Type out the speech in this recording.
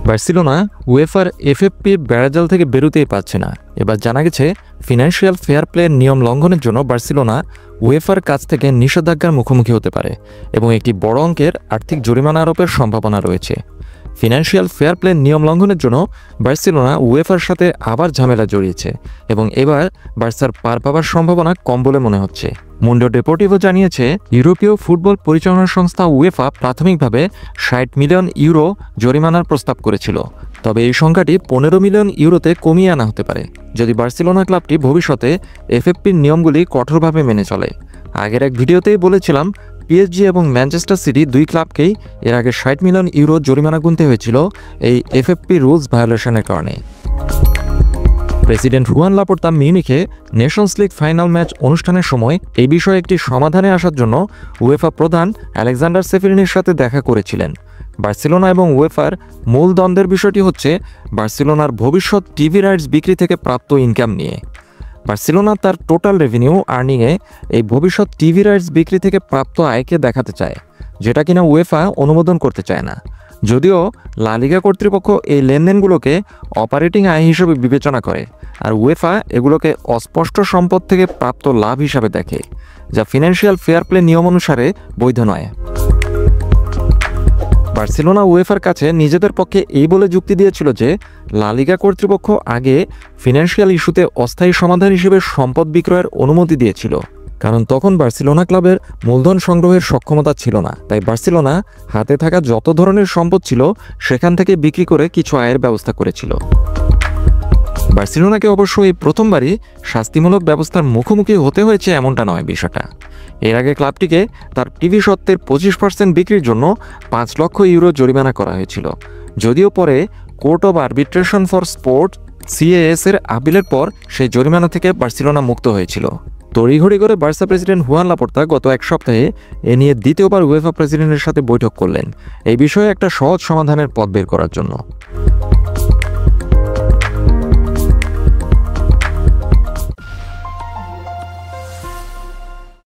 Barcelona উয়েফার এফএফপির বেড়াজাল থেকে বেরোতেই পারছে না। এবার জানা গেছে ফিনান্সিয়াল ফেয়ার প্লের নিয়ম লঙ্ঘনের জন্য বার্সেলোনা উয়েফার কাছ থেকে নিষেধাজ্ঞার মুখোমুখি হতে পারে এবং একটি বড় অঙ্কের আর্থিক জরিমানা আরোপের সম্ভাবনা রয়েছে। ফিনান্সিয়াল ফেয়ার প্লের নিয়ম লঙ্ঘনের জন্য বার্সেলোনা উয়েফার সাথে আবার ঝামেলা জড়িয়েছে এবং এবার বার্সার পার পাবার সম্ভাবনা কম বলে মনে হচ্ছে। মুন্ডো ডেপোর্টিভো জানিয়েছে, ইউরোপীয় ফুটবল পরিচালনা সংস্থা উয়েফা প্রাথমিকভাবে ৬০ মিলিয়ন ইউরো জরিমানার প্রস্তাব করেছিল, তবে এই সংখ্যাটি ১৫ মিলিয়ন ইউরোতে কমিয়ে আনা হতে পারে যদি বার্সেলোনা ক্লাবটি ভবিষ্যতে এফএফপির নিয়মগুলি কঠোরভাবে মেনে চলে। আগের এক ভিডিওতেই বলেছিলাম, পিএসজি এবং ম্যানচেস্টার সিটি দুই ক্লাবকেই এর আগে ৬০ মিলিয়ন ইউরো জরিমানা গুনতে হয়েছিল এই এফএফপি রুলস ভায়োলেশনের কারণে। প্রেসিডেন্ট হুয়ান লাপোর্তা মিউনিখে নেশনস লিগ ফাইনাল ম্যাচ অনুষ্ঠানের সময় এই বিষয়ে একটি সমাধানে আসার জন্য উয়েফা প্রধান আলেকজান্ডার সেফেরিনির সাথে দেখা করেছিলেন। বার্সেলোনা এবং উয়েফার মূল দ্বন্দ্বের বিষয়টি হচ্ছে বার্সেলোনার ভবিষ্যৎ টিভি রাইটস বিক্রি থেকে প্রাপ্ত ইনকাম নিয়ে। বার্সেলোনা তার টোটাল রেভিনিউ আর্নিংয়ে এই ভবিষ্যৎ টিভি রাইটস বিক্রি থেকে প্রাপ্ত আয়কে দেখাতে চায়, যেটা কিনা উয়েফা অনুমোদন করতে চায় না। যদিও লা লিগা কর্তৃপক্ষ এই লেনদেনগুলোকে অপারেটিং আয় হিসেবে বিবেচনা করে, আর উয়েফা এগুলোকে অস্পষ্ট সম্পদ থেকে প্রাপ্ত লাভ হিসাবে দেখে, যা ফিনান্সিয়াল ফেয়ার প্লে নিয়ম অনুসারে বৈধ নয়। বার্সেলোনা উয়েফার কাছে নিজেদের পক্ষে এই বলে যুক্তি দিয়েছিল যে লা লিগা কর্তৃপক্ষ আগে ফিনান্সিয়াল ইস্যুতে অস্থায়ী সমাধান হিসেবে সম্পদ বিক্রয়ের অনুমতি দিয়েছিল, কারণ তখন বার্সেলোনা ক্লাবের মূলধন সংগ্রহের সক্ষমতা ছিল না। তাই বার্সেলোনা হাতে থাকা যত ধরনের সম্পদ ছিল সেখান থেকে বিক্রি করে কিছু আয়ের ব্যবস্থা করেছিল। বার্সেলোনাকে অবশ্য এই প্রথমবারই শাস্তিমূলক ব্যবস্থার মুখোমুখি হতে হয়েছে এমনটা নয় বিষয়টা। এর আগে ক্লাবটিকে তার টিভি স্বত্বের 25% বিক্রির জন্য ৫ লক্ষ ইউরো জরিমানা করা হয়েছিল, যদিও পরে court of arbitration for sport CAS এর আপিলের পর সেই জরিমানা থেকে বার্সেলোনা মুক্ত হয়েছিল। তড়িঘড়ি করে বার্সা প্রেসিডেন্ট হুয়ান লাপোর্তা গত এক সপ্তাহে এ নিয়ে দ্বিতীয়বার উয়েফা প্রেসিডেন্টের সাথে বৈঠক করলেন, এই বিষয়ে একটা সহজ সমাধানের পথ বের করার জন্য।